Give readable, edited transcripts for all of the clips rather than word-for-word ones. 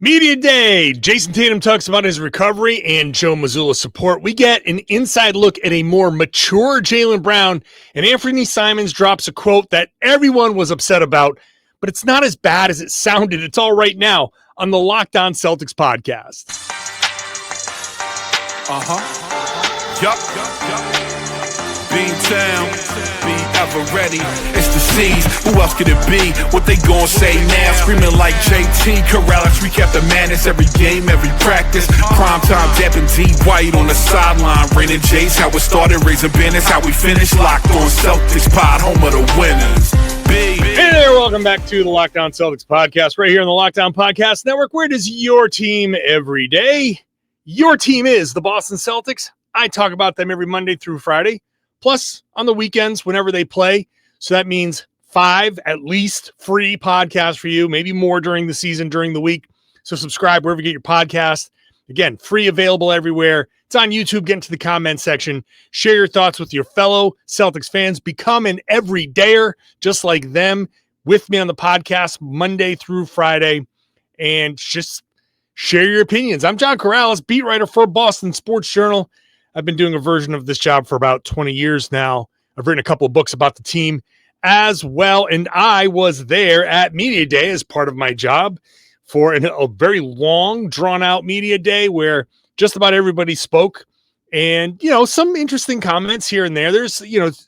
Media Day. Jayson Tatum talks about his recovery and Joe Mazzulla support. We get an inside look at a more mature Jaylen Brown, and Anfernee Simons drops a quote that everyone was upset about, but it's not as bad as it sounded. It's all right now on the Locked On Celtics podcast. Beantown, be ever ready. It's the C's. Who else could it be? What they gon' say now? Screaming like JT. Karalis recap the madness every game, every practice. Prime time, dapping D White on the sideline. Raining J's, how it started, raising banners, how we finished. Locked on Celtics pod, home of the winners. Hey there, welcome back to the Locked On Celtics podcast, right here on the Locked On Podcast Network, where it is your team every day. Your team is the Boston Celtics. I talk about them every Monday through Friday, plus on the weekends whenever they play. So that means 5 at least free podcasts for you, maybe more during the season, during the week. So subscribe wherever you get your podcast. Again, free, available everywhere. It's on YouTube. Get into the comment section. Share your thoughts with your fellow Celtics fans. Become an everydayer just like them with me on the podcast Monday through Friday. And just share your opinions. I'm John Karalis, beat writer for Boston Sports Journal. I've been doing a version of this job for about 20 years now. I've written a couple of books about the team as well, and I was there at Media Day as part of my job for a very long, drawn-out Media Day where just about everybody spoke. And, some interesting comments here and there. There's,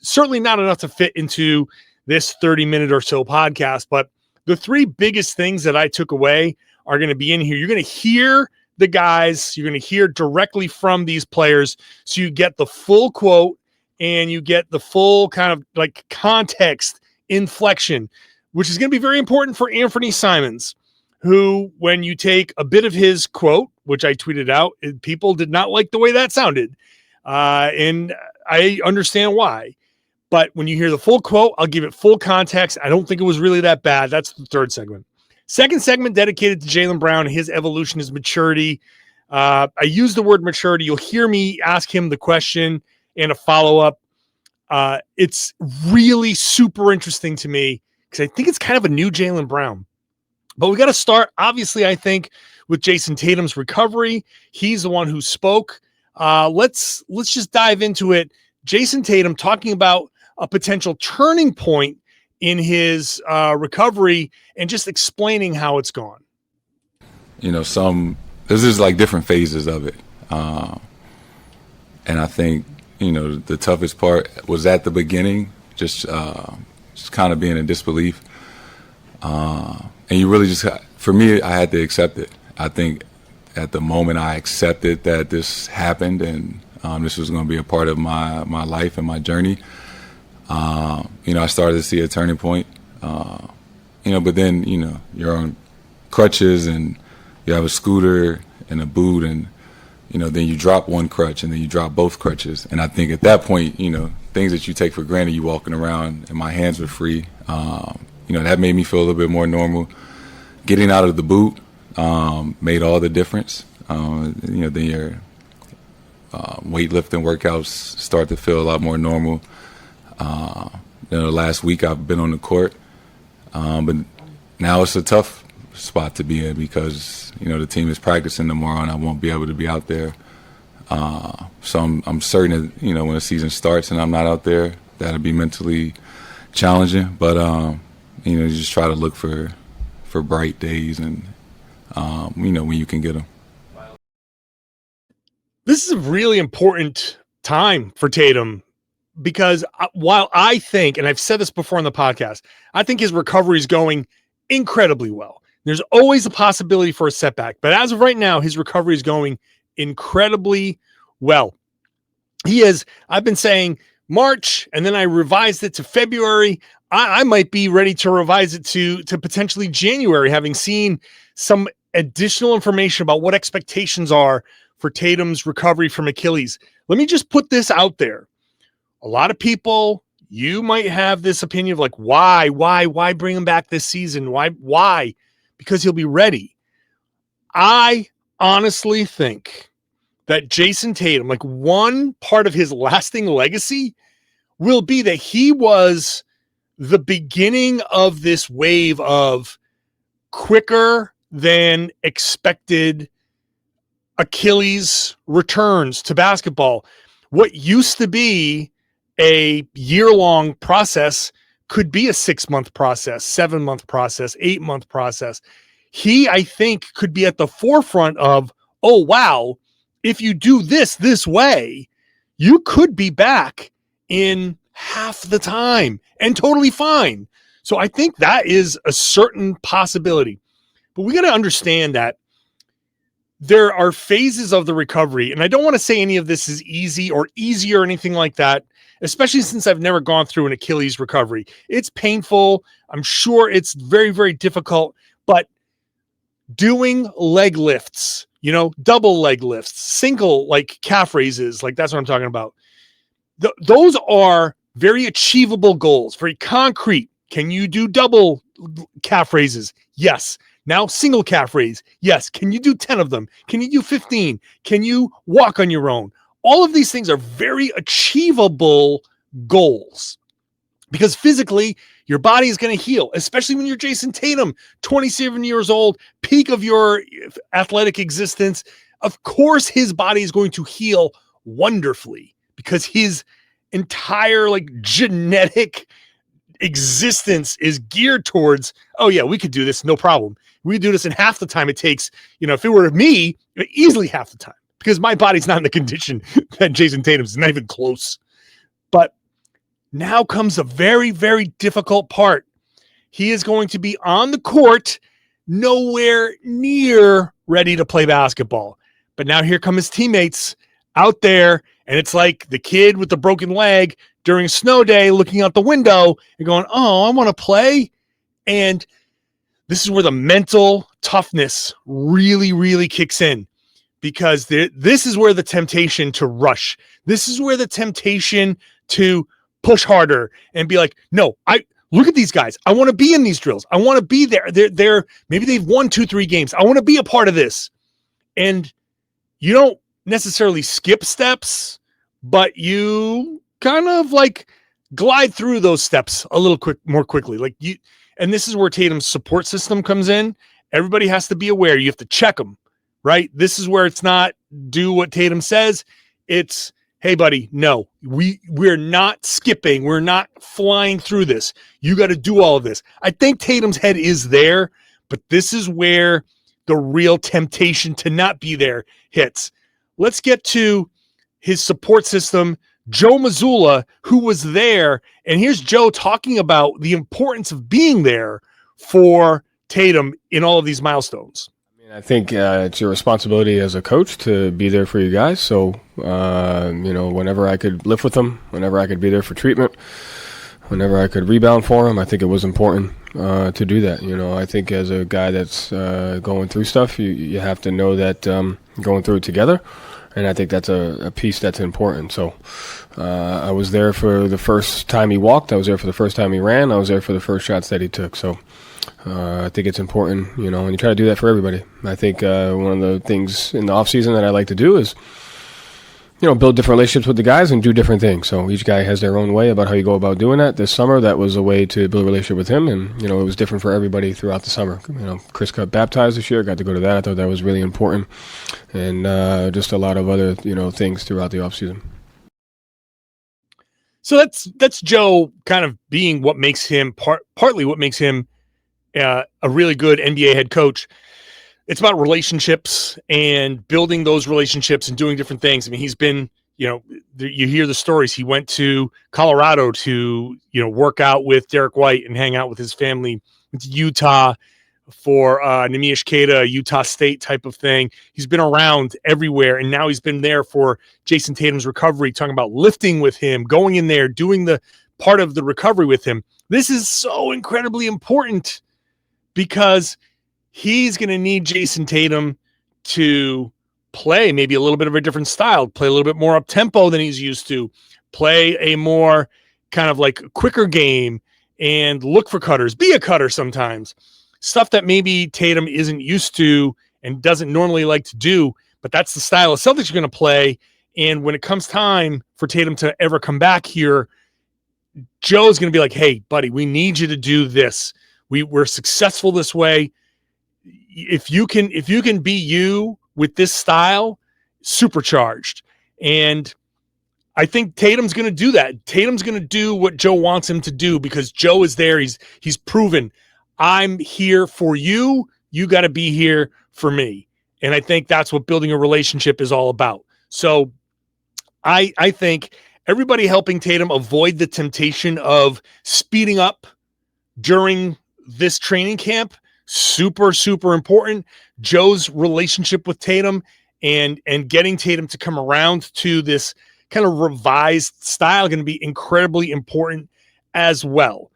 certainly not enough to fit into this 30-minute or so podcast, but the 3 biggest things that I took away are going to be in here. You're going to hear the guys, you're going to hear directly from these players, so you get the full quote and you get the full kind of like context inflection, which is going to be very important for Anfernee Simons, who, when you take a bit of his quote, which I tweeted out, people did not like the way that sounded. And I understand why. But when you hear the full quote, I'll give it full context. I don't think it was really that bad. That's the third segment. Second segment dedicated to Jaylen Brown, his evolution, his maturity. I use the word maturity. You'll hear me ask him the question and a follow-up. It's really super interesting to me because I think it's kind of a new Jaylen Brown. But we got to start, obviously, I think, with Jayson Tatum's recovery. He's the one who spoke. Let's just dive into it. Jayson Tatum talking about a potential turning point in his recovery and just explaining how it's gone. This is like different phases of it. And I think, the toughest part was at the beginning, just kind of being in disbelief. And you really for me, I had to accept it. I think at the moment I accepted that this happened and this was going to be a part of my life and my journey. I started to see a turning point, but then, you're on crutches and you have a scooter and a boot and, then you drop one crutch and then you drop both crutches. And I think at that point, things that you take for granted, you walking around and my hands were free. That made me feel a little bit more normal. Getting out of the boot made all the difference. Then your weightlifting workouts start to feel a lot more normal. The last week I've been on the court, but now it's a tough spot to be in because the team is practicing tomorrow and I won't be able to be out there. So I'm certain that when the season starts and I'm not out there, that'll be mentally challenging. But you just try to look for bright days and when you can get them. This is a really important time for Tatum. Because while I think, and I've said this before on the podcast, I think his recovery is going incredibly well. There's always a possibility for a setback. But as of right now, his recovery is going incredibly well. I've been saying March, and then I revised it to February. I might be ready to revise it to potentially January, having seen some additional information about what expectations are for Tatum's recovery from Achilles. Let me just put this out there. A lot of people, you might have this opinion of like, why bring him back this season? Why? Because he'll be ready. I honestly think that Jayson Tatum, like one part of his lasting legacy will be that he was the beginning of this wave of quicker than expected Achilles returns to basketball. What used to be a year-long process could be a 6-month process, 7-month process, 8-month process. He, I think, could be at the forefront of, oh, wow, if you do this way, you could be back in half the time and totally fine. So I think that is a certain possibility. But we got to understand that there are phases of the recovery, and I don't want to say any of this is easy or easier or anything like that, especially since I've never gone through an Achilles recovery. It's painful. I'm sure it's very, very difficult, but doing leg lifts, double leg lifts, single like calf raises, like that's what I'm talking about. Those are very achievable goals, very concrete. Can you do double calf raises? Yes. Now single calf raise. Yes. Can you do 10 of them? Can you do 15? Can you walk on your own? All of these things are very achievable goals because physically your body is going to heal, especially when you're Jayson Tatum, 27 years old, peak of your athletic existence. Of course, his body is going to heal wonderfully because his entire genetic existence is geared towards, oh yeah, we could do this. No problem. We could do this in half the time it takes. If it were me, easily half the time because my body's not in the condition that Jayson Tatum's, not even close. But now comes a very, very difficult part. He is going to be on the court, nowhere near ready to play basketball. But now here come his teammates out there, and it's like the kid with the broken leg during a snow day looking out the window and going, oh, I want to play. And this is where the mental toughness really, really kicks in because this is where the temptation to rush, this is where the temptation to push harder and be like, no, look at these guys. I want to be in these drills. I want to be there. They're maybe they've won 2-3 games. I want to be a part of this. And you don't necessarily skip steps, but you kind of glide through those steps a little more quickly. And this is where Tatum's support system comes in. Everybody has to be aware. You have to check them, right? This is where it's not do what Tatum says. It's, hey, buddy, no, we're not skipping. We're not flying through this. You got to do all of this. I think Tatum's head is there, but this is where the real temptation to not be there hits. Let's get to his support system, Joe Mazzulla, who was there. And here's Joe talking about the importance of being there for Tatum in all of these milestones. I think it's your responsibility as a coach to be there for you guys. So, whenever I could lift with them, whenever I could be there for treatment, whenever I could rebound for them, I think it was important to do that. I think as a guy that's going through stuff, you have to know that going through it together. And I think that's a piece that's important. So I was there for the first time he walked. I was there for the first time he ran. I was there for the first shots that he took. So I think it's important, and you try to do that for everybody. I think one of the things in the off season that I like to do is, build different relationships with the guys and do different things. So each guy has their own way about how you go about doing that. This summer, that was a way to build a relationship with him, and it was different for everybody throughout the summer. Chris got baptized this year. Got to go to that. I thought that was really important, and just a lot of other things throughout the off season. So that's Joe kind of being what makes him partly what makes him a really good NBA head coach. It's about relationships and building those relationships and doing different things. I mean, he's been, you hear the stories. He went to Colorado to, work out with Derek White and hang out with his family. Went to Utah for Nemish Keita, Utah State type of thing. He's been around everywhere, and now he's been there for Jayson Tatum's recovery, talking about lifting with him, going in there, doing the part of the recovery with him. This is so incredibly important because he's going to need Jayson Tatum to play maybe a little bit of a different style, play a little bit more up-tempo than he's used to, play a more kind of quicker game and look for cutters, be a cutter sometimes. Stuff that maybe Tatum isn't used to and doesn't normally like to do, but that's the style of Celtics are going to play. And when it comes time for Tatum to ever come back here, Joe's going to be like, hey, buddy, we need you to do this. We're successful this way. if you can be you with this style, supercharged. And I think Tatum's going to do that. Tatum's going to do what Joe wants him to do because Joe is there. He's proven, I'm here for you. You got to be here for me. And I think that's what building a relationship is all about. So I think everybody helping Tatum avoid the temptation of speeding up during this training camp, super, super important. Joe's relationship with Tatum and getting Tatum to come around to this kind of revised style going to be incredibly important as well.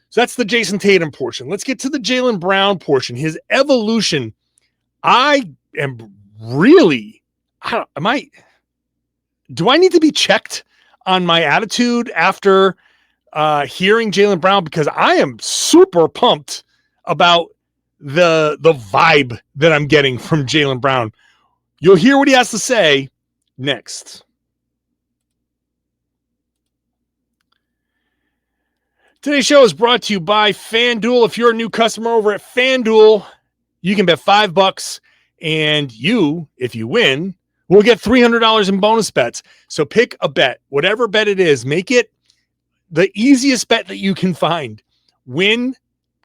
So that's the Jayson Tatum portion. Let's get to the Jaylen Brown portion. His evolution. I am really, do I need to be checked on my attitude after hearing Jaylen Brown? Because I am super pumped about the vibe that I'm getting from Jaylen Brown. You'll hear what he has to say next. Today's show is brought to you by FanDuel. If you're a new customer over at FanDuel, you can bet $5 and you, if you win, will get $300 in bonus bets. So pick a bet, whatever bet it is, make it the easiest bet that you can find. Win,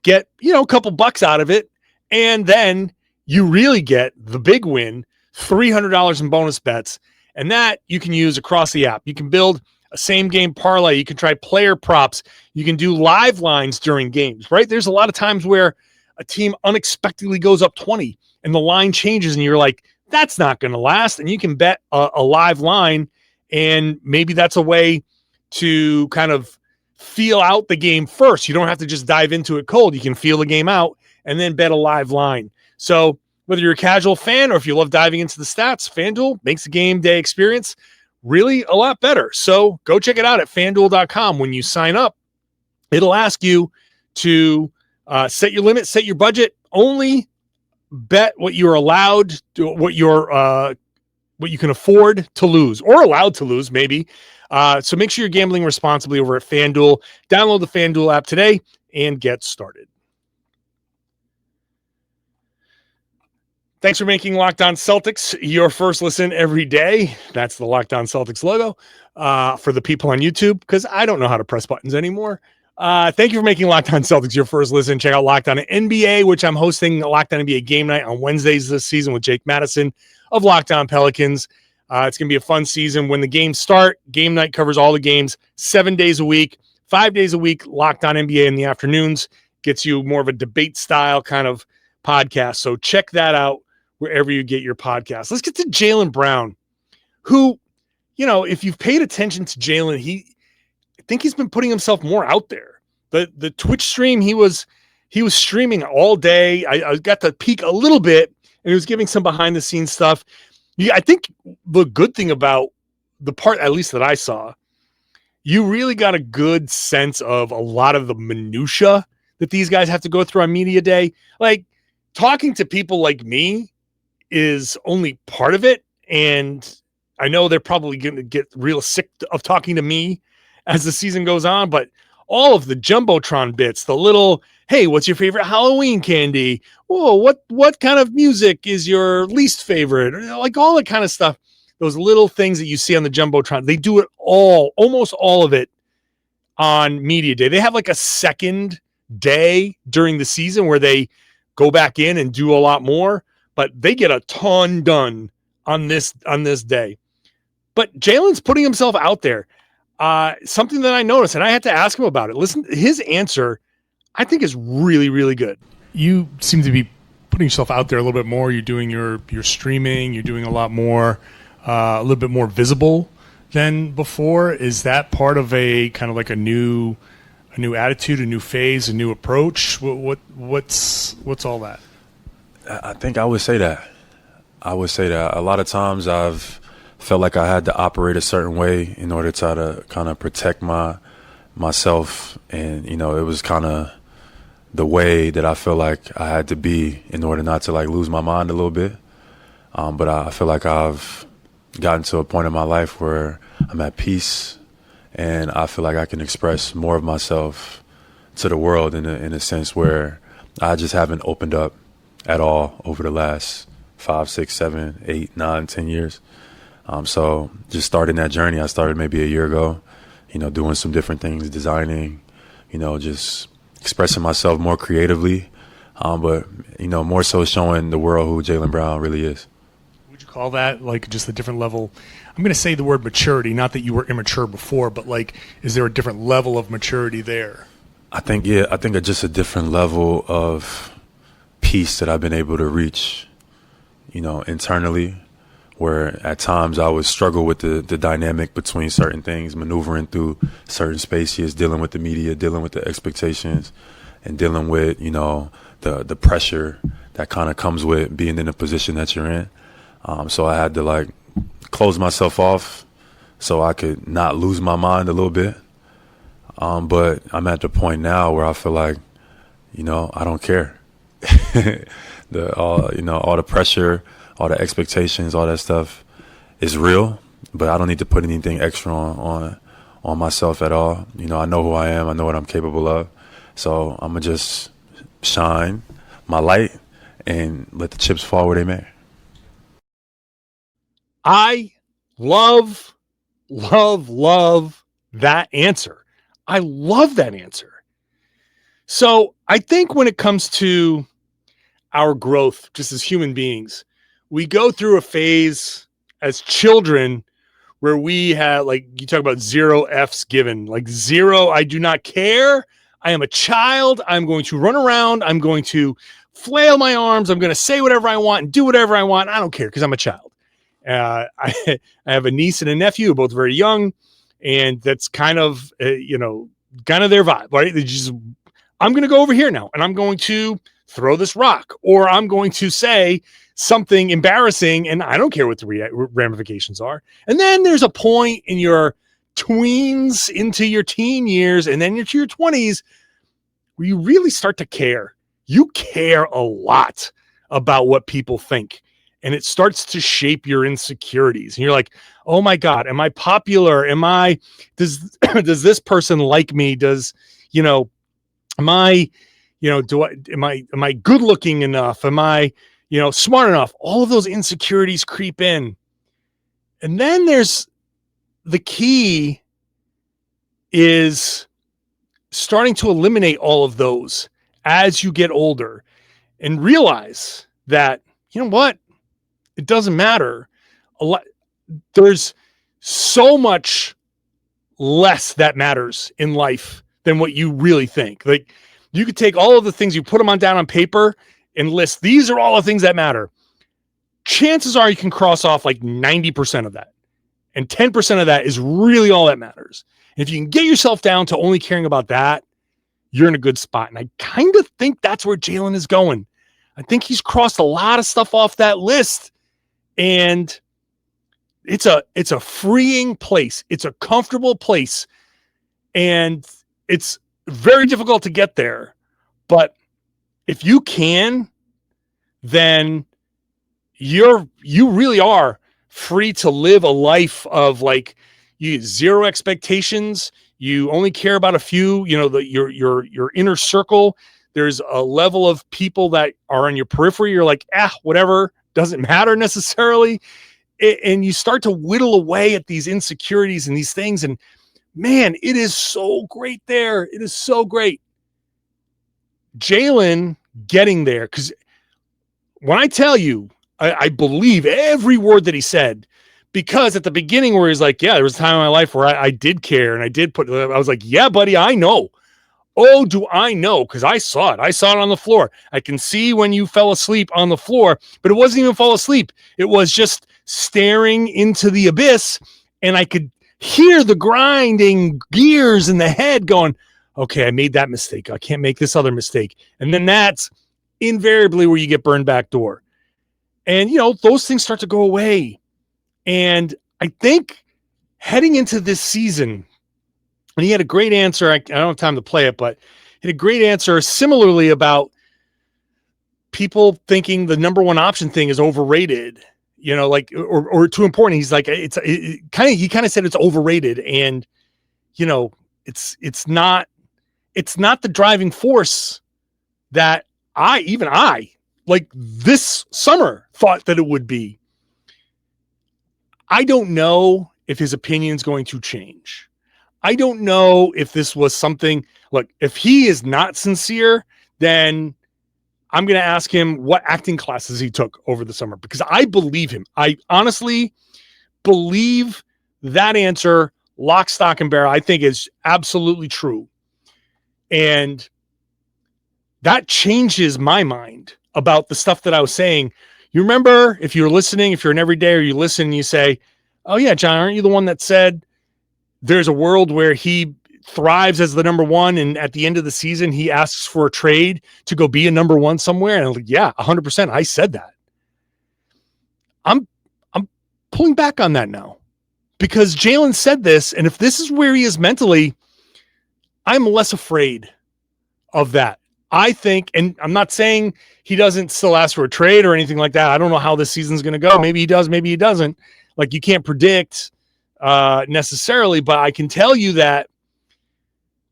get, a couple bucks out of it, and then you really get the big win, $300 in bonus bets. And that you can use across the app. You can build a same game parlay. You can try player props. You can do live lines during games, right? There's a lot of times where a team unexpectedly goes up 20 and the line changes and you're like, that's not going to last. And you can bet a live line, and maybe that's a way to kind of feel out the game first. You don't have to just dive into it cold. You can feel the game out and then bet a live line. So whether you're a casual fan or if you love diving into the stats, FanDuel makes the game day experience really a lot better. So go check it out at FanDuel.com. When you sign up, it'll ask you to set your limit, set your budget, only bet what you're allowed to, what you can afford to lose or allowed to lose maybe. So make sure you're gambling responsibly over at FanDuel. Download the FanDuel app today and get started. Thanks for making Locked On Celtics your first listen every day. That's the Locked On Celtics logo for the people on YouTube, because I don't know how to press buttons anymore. Thank you for making Locked On Celtics your first listen. Check out Locked On NBA, which I'm hosting Locked On NBA Game Night on Wednesdays this season with Jake Madison of Locked On Pelicans. It's going to be a fun season. When the games start, Game Night covers all the games 7 days a week, 5 days a week. Locked On NBA in the afternoons gets you more of a debate style kind of podcast. So check that out wherever you get your podcast. Let's get to Jaylen Brown, who, if you've paid attention to Jaylen, I think he's been putting himself more out there. The Twitch stream, he was streaming all day. I got to peek a little bit, and he was giving some behind the scenes stuff. I think the good thing about the part, at least that I saw, you really got a good sense of a lot of the minutia that these guys have to go through on media day. Like, talking to people like me is only part of it. And I know they're probably going to get real sick of talking to me as the season goes on, but all of the Jumbotron bits, the little, hey, what's your favorite Halloween candy? Oh, what kind of music is your least favorite? Like all that kind of stuff. Those little things that you see on the Jumbotron, they do it all, almost all of it on media day. They have like a second day during the season where they go back in and do a lot more, but they get a ton done on this day. But Jaylen's putting himself out there. Something that I noticed, and I had to ask him about it. Listen, his answer, I think, is really, really good. You seem to be putting yourself out there a little bit more. You're doing your streaming. You're doing a lot more, a little bit more visible than before. Is that part of a kind of like a new attitude, a new phase, a new approach? What's all that? I think I would say that. A lot of times I've felt like I had to operate a certain way in order to try to kind of protect myself, and it was kind of the way that I feel like I had to be in order not to like lose my mind a little bit. But I feel like I've gotten to a point in my life where I'm at peace, and I feel like I can express more of myself to the world in a sense where I just haven't opened up at all over the last 5, 6, 7, 8, 9, 10 years. So just starting that journey, I started maybe a year ago, doing some different things, designing, just expressing myself more creatively, but, more so showing the world who Jaylen Brown really is. Would you call that like just a different level? I'm going to say the word maturity, not that you were immature before, but like, is there a different level of maturity there? I think just a different level of peace that I've been able to reach, internally, where at times I would struggle with the dynamic between certain things, maneuvering through certain spaces, dealing with the media, dealing with the expectations, and dealing with, the pressure that kind of comes with being in the position that you're in. So I had to like close myself off so I could not lose my mind a little bit. But I'm at the point now where I feel like, I don't care. All the pressure, all the expectations, all that stuff is real, but I don't need to put anything extra on myself at all. I know who I am. I know what I'm capable of. So I'm going to just shine my light and let the chips fall where they may. I love that answer. I love that answer. So I think when it comes to our growth, just as human beings, we go through a phase as children where we have, like, you talk about 0 F's given, like 0, I do not care. I am a child. I'm going to run around. I'm going to flail my arms. I'm going to say whatever I want and do whatever I want. I don't care because I'm a child. I have a niece and a nephew, both very young, and that's kind of, kind of their vibe, right? They just, I'm going to go over here now and I'm going to throw this rock, or I'm going to say something embarrassing and I don't care what the ramifications are. And then there's a point in your tweens into your teen years and then into your 20s where you really start to care. You care a lot about what people think. And it starts to shape your insecurities. And you're like, oh my God, am I popular? Does this person like me? Am I good looking enough? Am I, smart enough? All of those insecurities creep in. And then there's the key is starting to eliminate all of those as you get older and realize that, you know what? It doesn't matter. There's so much less that matters in life than what you really think. Like, you could take all of the things, you put them down on paper and list, these are all the things that matter. Chances are you can cross off like 90% of that. And 10% of that is really all that matters. And if you can get yourself down to only caring about that, you're in a good spot. And I kind of think that's where Jaylen is going. I think he's crossed a lot of stuff off that list. And it's a freeing place. It's a comfortable place. And it's very difficult to get there. But if you can, then you really are free to live a life of like you 0 expectations. You only care about a few, your inner circle. There's a level of people that are on your periphery. You're like, whatever, doesn't matter necessarily. And you start to whittle away at these insecurities and these things. And man, it is so great there. It is so great. Jaylen getting there, because when I tell you, I believe every word that he said, because at the beginning where he's like, there was a time in my life where I did care and I was like, yeah, buddy, I know. Oh, do I know? Because I saw it. I saw it on the floor. I can see when you fell asleep on the floor, but it wasn't even fall asleep. It was just staring into the abyss, and I could hear the grinding gears in the head going, okay, I made that mistake. I can't make this other mistake. And then that's invariably where you get burned back door. And, those things start to go away. And I think heading into this season, and he had a great answer. I don't have time to play it, but he had a great answer similarly about people thinking the number one option thing is overrated, or too important. He's like, he kind of said it's overrated. And, it's not the driving force that I like this summer thought that it would be. I don't know if his opinion is going to change. I don't know if this was something, look, if he is not sincere, then I'm going to ask him what acting classes he took over the summer, because I believe him. I honestly believe that answer, lock, stock, and barrel, I think is absolutely true. And that changes my mind about the stuff that I was saying. You remember, if you're listening, if you're an everyday or you listen and you say, oh yeah, John, aren't you the one that said there's a world where he thrives as the number one and at the end of the season he asks for a trade to go be a number one somewhere? And I'm like, yeah, 100%. I said that. I'm pulling back on that now because Jaylen said this, and if this is where he is mentally, I'm less afraid of that. I think, and I'm not saying he doesn't still ask for a trade or anything like that. I don't know how this season's going to go. Maybe he does, maybe he doesn't. Like, you can't predict necessarily, but I can tell you that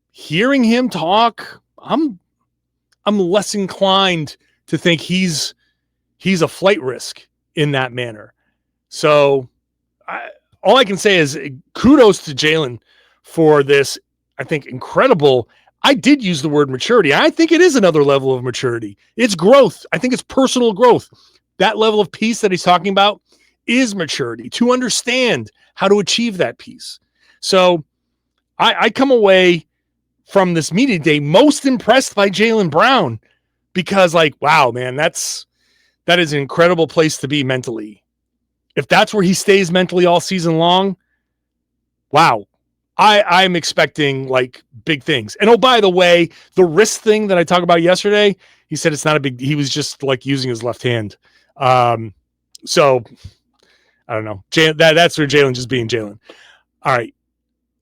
hearing him talk, I'm less inclined to think he's a flight risk in that manner. So all I can say is kudos to Jaylen for this, I think, incredible. I did use the word maturity. I think it is another level of maturity. It's growth. I think it's personal growth. That level of peace that he's talking about is maturity, to understand how to achieve that peace. So I come away from this media day most impressed by Jaylen Brown, because, like, wow, man, that is an incredible place to be mentally. If that's where he stays mentally all season long, wow. I'm expecting like big things. And oh, by the way, the wrist thing that I talked about yesterday, he said it's not a big, he was just like using his left hand. So I don't know. That's where Jaylen just being Jaylen. All right.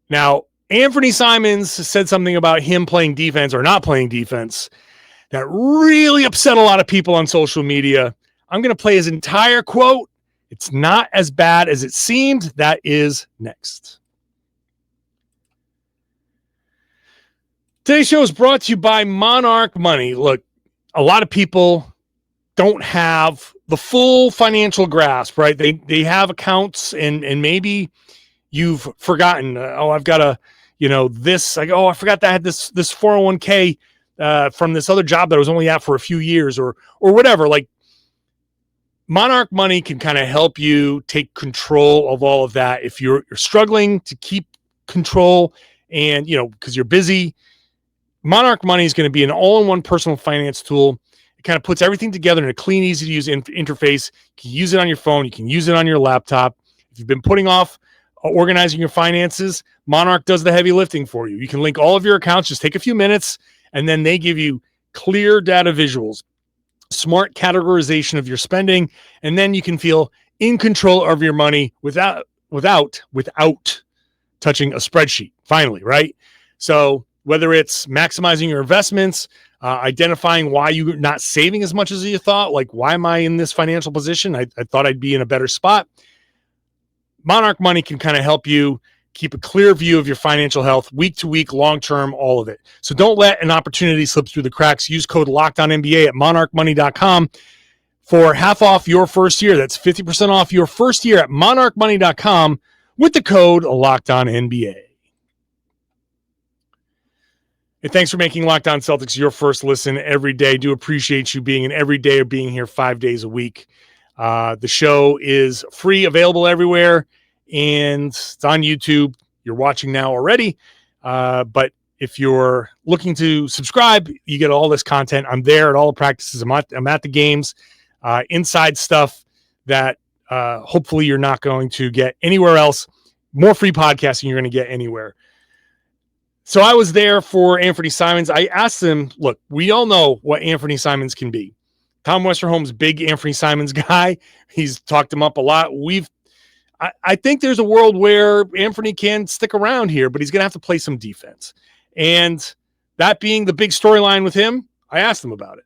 Now, Anfernee Simons said something about him playing defense or not playing defense that really upset a lot of people on social media. I'm going to play his entire quote. It's not as bad as it seemed. That is next. Today's show is brought to you by Monarch Money. Look, a lot of people don't have the full financial grasp, right? They have accounts and maybe you've forgotten, I've got a, this, like, I forgot that I had this 401k from this other job that I was only at for a few years or whatever. Like, Monarch Money can kind of help you take control of all of that. If you're struggling to keep control and, because you're busy, Monarch Money is going to be an all-in-one personal finance tool. It kind of puts everything together in a clean, easy-to-use interface. You can use it on your phone. You can use it on your laptop. If you've been putting off organizing your finances, Monarch does the heavy lifting for you. You can link all of your accounts. Just take a few minutes, and then they give you clear data visuals, smart categorization of your spending, and then you can feel in control of your money without touching a spreadsheet, finally, right? So whether it's maximizing your investments, identifying why you're not saving as much as you thought, like, why am I in this financial position? I thought I'd be in a better spot. Monarch Money can kind of help you keep a clear view of your financial health week to week, long-term, all of it. So don't let an opportunity slip through the cracks. Use code LOCKDOWNNBA at monarchmoney.com for half off your first year. That's 50% off your first year at monarchmoney.com with the code LOCKDOWNNBA. Hey, thanks for making Locked On Celtics your first listen every day. Do appreciate you being an everyday or being here 5 days a week. The show is free, available everywhere, and it's on YouTube. You're watching now already. But if you're looking to subscribe, you get all this content. I'm there at all the practices. I'm at the games, inside stuff that hopefully you're not going to get anywhere else. More free podcasting you're going to get anywhere. So I was there for Anfernee Simons. I asked him, look, we all know what Anfernee Simons can be. Tom Westerholm's big Anfernee Simons guy. He's talked him up a lot. I think there's a world where Anfernee can stick around here, but he's going to have to play some defense. And that being the big storyline with him, I asked him about it.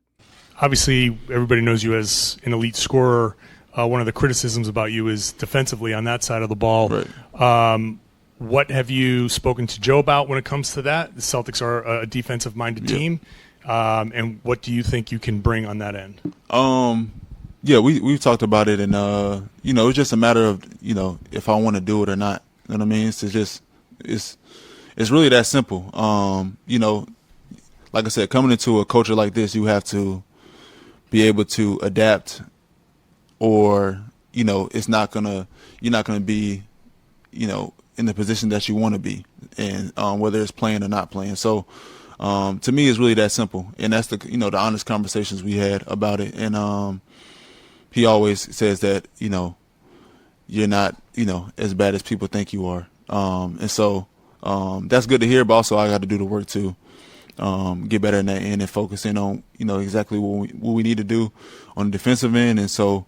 Obviously, everybody knows you as an elite scorer. One of the criticisms about you is defensively on that side of the ball. Right. What have you spoken to Joe about when it comes to that? The Celtics are a defensive-minded team. And what do you think you can bring on that end? Yeah, we've talked about it, and it's just a matter of if I want to do it or not. You know what I mean? It's really that simple. Like I said, coming into a culture like this, you have to be able to adapt, or you're not gonna be in the position that you want to be, and whether it's playing or not playing. So to me, it's really that simple, and that's the honest conversations we had about it. And he always says that you're not as bad as people think you are, and so that's good to hear. But also, I got to do the work to get better in that end and focus in on exactly what we need to do on the defensive end. And so,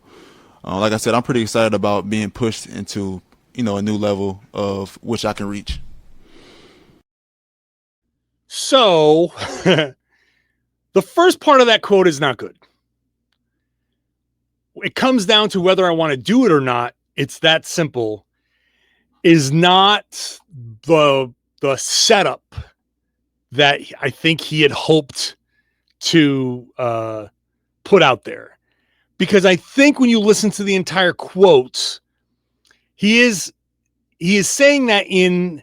like I said, I'm pretty excited about being pushed into a new level of which I can reach. So the first part of that quote is not good. It comes down to whether I want to do it or not. It's that simple. Is not the setup that I think he had hoped to put out there. Because I think when you listen to the entire quote, he is saying that in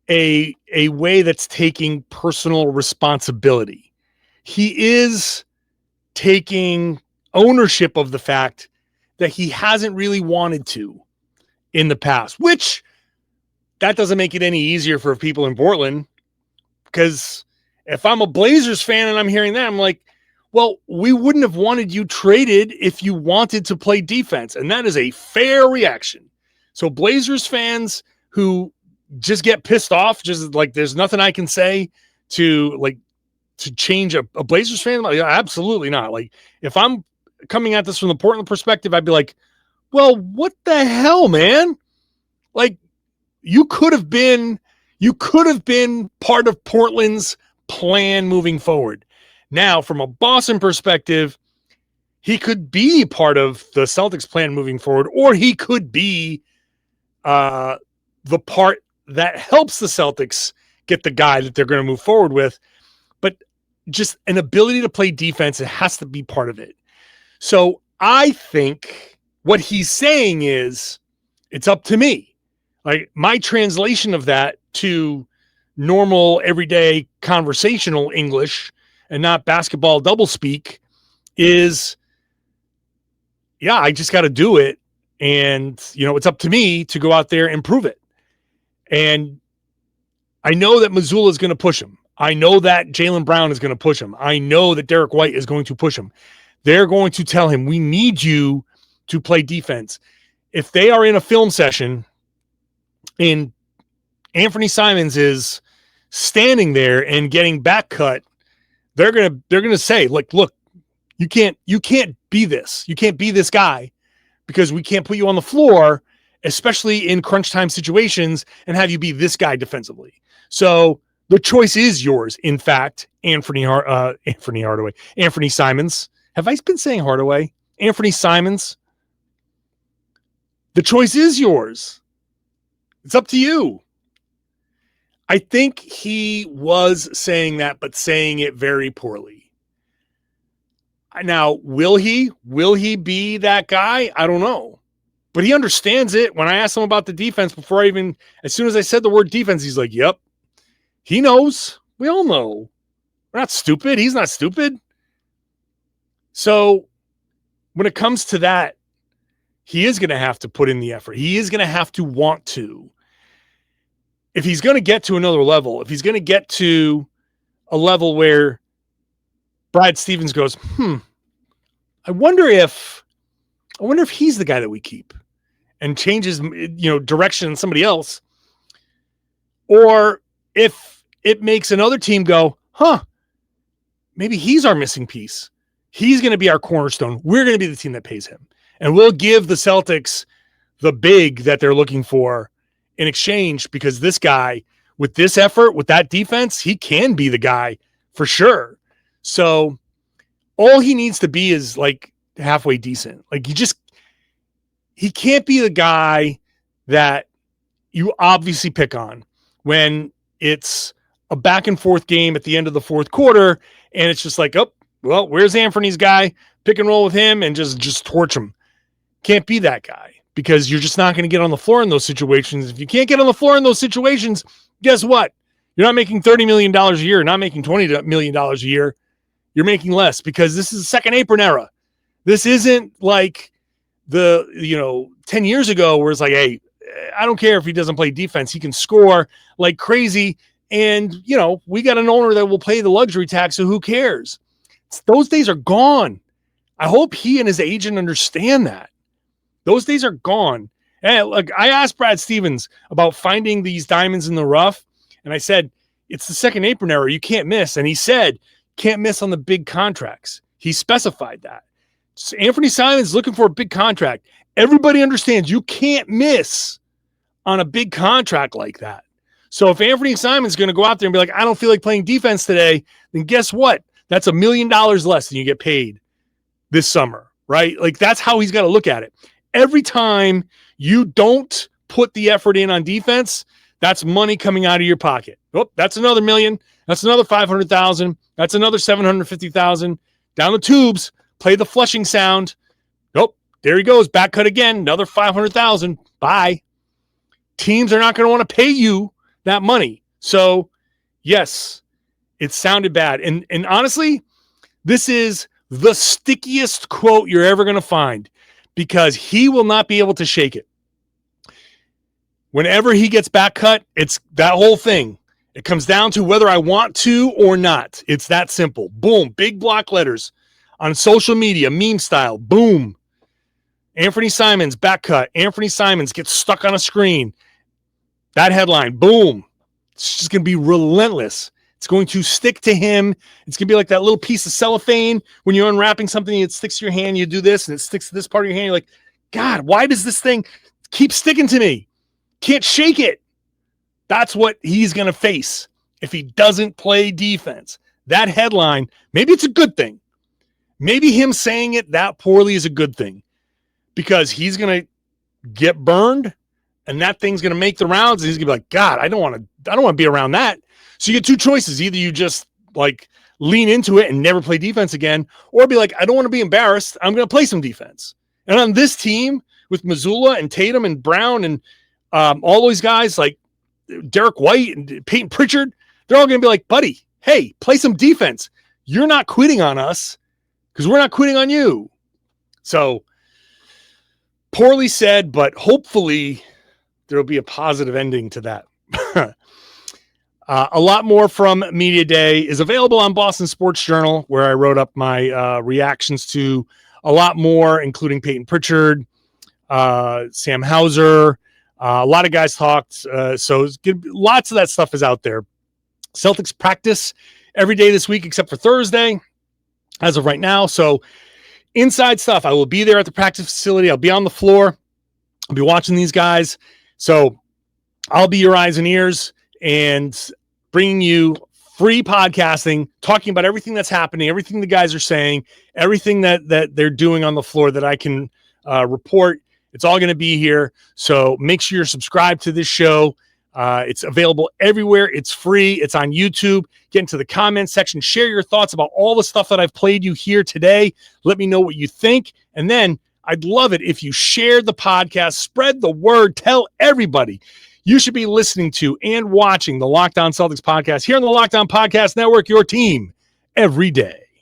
a way that's taking personal responsibility. He is taking ownership of the fact that he hasn't really wanted to in the past, which that doesn't make it any easier for people in Portland. Because if I'm a Blazers fan and I'm hearing that, I'm like, well, we wouldn't have wanted you traded if you wanted to play defense. And that is a fair reaction. So Blazers fans who just get pissed off, just like there's nothing I can say to change a Blazers fan. Like, absolutely not. Like, if I'm coming at this from the Portland perspective, I'd be like, well, what the hell, man? Like, you could have been part of Portland's plan moving forward. Now, from a Boston perspective, he could be part of the Celtics plan moving forward, or he could be the part that helps the Celtics get the guy that they're going to move forward with. But just an ability to play defense, it has to be part of it. So I think what he's saying is it's up to me. Like, my translation of that to normal, everyday conversational English and not basketball doublespeak is, yeah, I just got to do it. And, it's up to me to go out there and prove it. And I know that Mazzulla is going to push him. I know that Jaylen Brown is going to push him. I know that Derek White is going to push him. They're going to tell him, we need you to play defense. If they are in a film session and Anfernee Simons is standing there and getting back cut, they're gonna say, like, look, you can't be this. You can't be this guy because we can't put you on the floor, especially in crunch time situations, and have you be this guy defensively. So the choice is yours. In fact, Anfernee Simons. Have I been saying Hardaway? Anfernee Simons. The choice is yours. It's up to you. I think he was saying that, but saying it very poorly. Now, will he be that guy? I don't know. But he understands it. When I asked him about the defense as soon as I said the word defense, he's like, yep. He knows. We all know. We're not stupid. He's not stupid. So when it comes to that, he is going to have to put in the effort. He is going to have to want to. If he's going to get to another level, if he's going to get to a level where Brad Stevens goes, I wonder if he's the guy that we keep, and changes, direction in somebody else, or if it makes another team go, maybe he's our missing piece. He's going to be our cornerstone. We're going to be the team that pays him, and we'll give the Celtics the big that they're looking for in exchange, because this guy, with this effort, with that defense, he can be the guy for sure. So all he needs to be is like halfway decent. Like, he can't be the guy that you obviously pick on when it's a back and forth game at the end of the fourth quarter, and it's just like, oh, well, where's Anfernee's guy? Pick and roll with him and just torch him. Can't be that guy because you're just not going to get on the floor in those situations. If you can't get on the floor in those situations, guess what? You're not making $30 million a year, not making $20 million a year. You're making less because this is the second apron era. This isn't like 10 years ago where it's like, hey, I don't care if he doesn't play defense. He can score like crazy. And, we got an owner that will pay the luxury tax, so who cares? Those days are gone. I hope he and his agent understand that. Those days are gone. And look, I asked Brad Stevens about finding these diamonds in the rough, and I said, it's the second apron era. You can't miss. And he said, can't miss on the big contracts. He specified that. So Anfernee Simons looking for a big contract. Everybody understands you can't miss on a big contract like that. So if Anfernee Simons is going to go out there and be like, I don't feel like playing defense today, then guess what? That's $1 million less than you get paid this summer, right? Like that's how he's got to look at it. Every time you don't put the effort in on defense, that's money coming out of your pocket. Oh, that's another $1 million. That's another $500,000. That's another $750,000. Down the tubes, play the flushing sound. Nope, there he goes. Back cut again. Another $500,000. Bye. Teams are not going to want to pay you that money. So, yes, it sounded bad. And honestly, this is the stickiest quote you're ever going to find because he will not be able to shake it. Whenever he gets back cut, it's that whole thing. It comes down to whether I want to or not. It's that simple. Boom. Big block letters on social media, meme style. Boom. Anfernee Simons, back cut. Anfernee Simons gets stuck on a screen. That headline, boom. It's just going to be relentless. It's going to stick to him. It's going to be like that little piece of cellophane when you're unwrapping something, it sticks to your hand, you do this, and it sticks to this part of your hand. You're like, God, why does this thing keep sticking to me? Can't shake it. That's what he's going to face if he doesn't play defense. That headline, maybe it's a good thing. Maybe him saying it that poorly is a good thing because he's going to get burned and that thing's going to make the rounds. And he's going to be like, God, I don't want to be around that. So you get two choices. Either you just like lean into it and never play defense again, or be like, I don't want to be embarrassed. I'm going to play some defense. And on this team with Mazzulla and Tatum and Brown and all those guys like Derek White and Peyton Pritchard, they're all going to be like, buddy, hey, play some defense. You're not quitting on us because we're not quitting on you. So poorly said, but hopefully there will be a positive ending to that. A lot more from Media Day is available on Boston Sports Journal, where I wrote up my reactions to a lot more, including Peyton Pritchard, Sam Hauser. A lot of guys talked. So lots of that stuff is out there. Celtics practice every day this week except for Thursday as of right now. So inside stuff. I will be there at the practice facility. I'll be on the floor. I'll be watching these guys. So I'll be your eyes and ears and bringing you free podcasting, talking about everything that's happening, everything the guys are saying, everything that they're doing on the floor that I can report. It's all going to be here. So make sure you're subscribed to this show. It's available everywhere. It's free. It's on YouTube. Get into the comments section. Share your thoughts about all the stuff that I've played you here today. Let me know what you think. And then I'd love it if you shared the podcast, spread the word, tell everybody you should be listening to and watching the Locked On Celtics podcast here on the Locked On Podcast Network, your team every day.